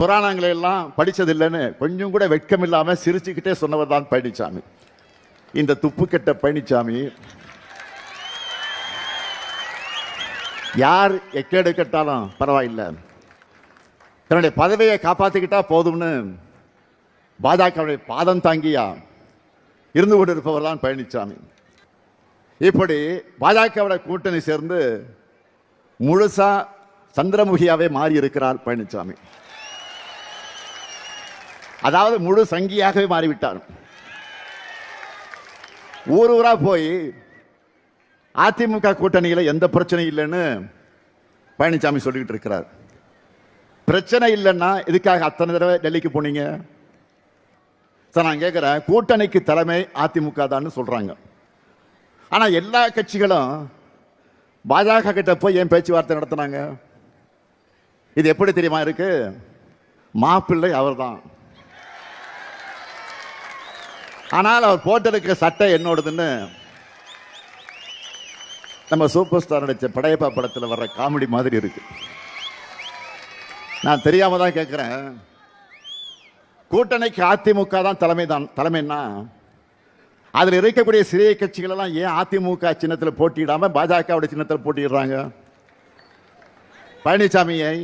புராணங்களை எல்லாம் படிச்சதில்லைன்னு கொஞ்சம் கூட வெட்கம் இல்லாம சிரிச்சுக்கிட்டே சொன்னவர் தான் பழனிசாமி. இந்த துப்பு கெட்ட பழனிசாமி யார் எக்கேடு கட்டாலும் பரவாயில்லை, தன்னுடைய பதவியை காப்பாற்றிக்கிட்டா போதும்னு பாஜகவுடைய பாதம் தாங்கியா இருந்து கொண்டிருப்பவர் தான் பழனிசாமி. இப்படி பாஜகவோட கூட்டணி சேர்ந்து முழுசா சந்திரமுகியாவே மாறி இருக்கிறார் பழனிசாமி. அதாவது முழு சங்கியாகவே மாறிவிட்டார். ஊர் ஊரா போய் அதிமுக கூட்டணியில் எந்த பிரச்சனையும் இல்லைன்னு பழனிசாமி சொல்லிக்கிட்டு இருக்கிறார். பிரச்சனை இல்லைன்னா இதுக்காக அத்தனை தடவை டெல்லிக்கு போனீங்க சார்? நான் கேட்கிறேன், கூட்டணிக்கு தலைமை அதிமுக தான் சொல்றாங்க. ஆனா எல்லா கட்சிகளும் பாஜக கிட்ட போய் ஏன் பேச்சுவார்த்தை நடத்தினாங்க? இது எப்படி தெரியுமா இருக்கு? மாப்பிள்ளை அவர்தான். ஆனால் அவர் போட்டிருக்க சட்டை என்னோடதுன்னு நம்ம சூப்பர் ஸ்டார் நடிச்ச படையப்பா படத்தில் வர்ற காமெடி மாதிரி இருக்கு. நான் தெரியாம தான் கேட்கிறேன், கூட்டணிக்கு அதிமுக தான் தலைமைன்னா அதில் இருக்கக்கூடிய சிறிய கட்சிகள் எல்லாம் ஏன் அதிமுக சின்னத்தில் போட்டியிடாம பாஜக சின்னத்தில் போட்டிடுறாங்க? பழனிசாமியை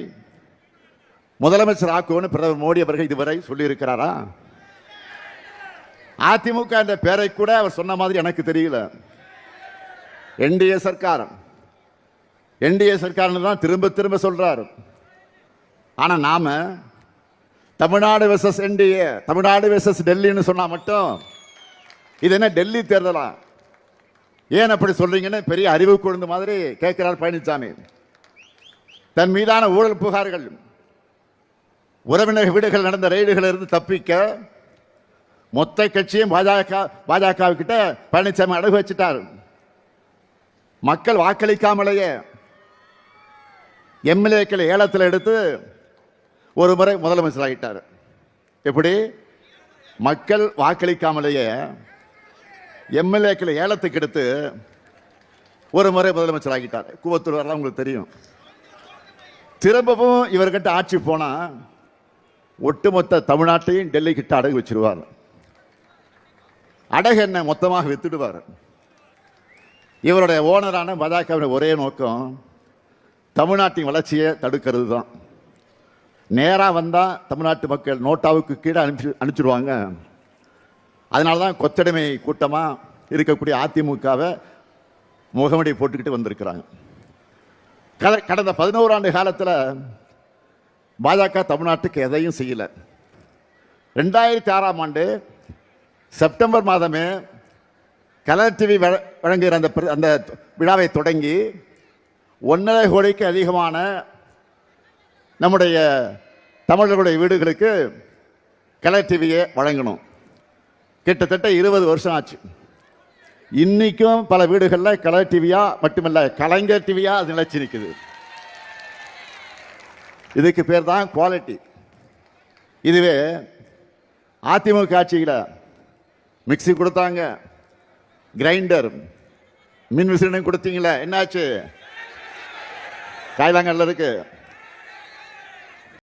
முதலமைச்சர் ஆக்குவோன்னு பிரதமர் மோடி அவர்கள் இதுவரை சொல்லி இருக்கிறாரா? அதிமுக என்ற பெயரை கூட அவர் சொன்ன மாதிரி எனக்கு தெரியல. என்டிஏ சர்க்கார் தான் திரும்ப திரும்ப சொல்றாரு. ஆனா நாம Tamil Nadu versus NDA, Tamil Nadu versus டெல்லின்னு சொன்னா மட்டும் இது என்ன டெல்லி தேர்தலா? ஏன் அப்படி சொல்றீங்கன்னு பெரிய அறிவு கொழுந்து மாதிரி கேட்கிறார் பழனிசாமி. தன் மீதான ஊழல் புகார்கள், உறவினர் வீடுகள் நடந்த ரெய்டுகள் இருந்து தப்பிக்க மொத்த கட்சியும் பாஜக கிட்ட பழனிசாமி அடகு வச்சுட்டார். மக்கள் வாக்களிக்காமலேயே எம்எல்ஏக்களை ஏலத்தில் எடுத்து ஒரு முறை முதலமைச்சர் ஆகிட்டார். எப்படி? மக்கள் வாக்களிக்காமலேயே எம்எல்ஏக்களை ஏலத்துக்கு எடுத்து ஒரு முறை முதலமைச்சர் ஆகிட்டார். கூவத்தூர் வரலாம் உங்களுக்கு தெரியும். திரும்பவும் இவர்கிட்ட ஆட்சி போனா ஒட்டுமொத்த தமிழ்நாட்டையும் டெல்லி கிட்ட அடகு வச்சிருவார். அடகு என்ன மொத்தமாக வித்துடுவார். இவருடைய ஓனரான பாஜக ஒரே நோக்கம் தமிழ்நாட்டின் வளர்ச்சியை தடுக்கிறது தான். நேரா வந்தா தமிழ்நாட்டு மக்கள் நோட்டாவுக்கு கீழே அனுப்பிச்சிடுவாங்க. அதனாலதான் கொத்தடிமை கூட்டமா இருக்கக்கூடிய அதிமுகவை முகமடி போட்டுக்கிட்டு வந்திருக்கிறாங்க. கடந்த 11 ஆண்டு காலத்தில் பாஜக தமிழ்நாட்டுக்கு எதையும் செய்யல. 2006ஆம் ஆண்டு செப்டம்பர் மாதமே கலர் டிவி வழங்குகிற அந்த விழாவை தொடங்கி 1.5 கோடிக்கு அதிகமான நம்முடைய தமிழர்களுடைய வீடுகளுக்கு கலர் டிவியை வழங்கணும். கிட்டத்தட்ட 20 வருஷம் ஆச்சு. இன்னைக்கும் பல வீடுகளில் கலர் டிவியா மட்டுமல்ல, கலைஞர் டிவியா அது நிலைச்சு நிற்குது. இதுக்கு பேர் தான் குவாலிட்டி. இதுவே அதிமுக ஆட்சியில் மிக்சி கொடுத்தாங்க, கிரைண்டர், மின் விசிறி கொடுத்தீங்களே, என்னாச்சு? காயிலாங்கல்ல இருக்கு.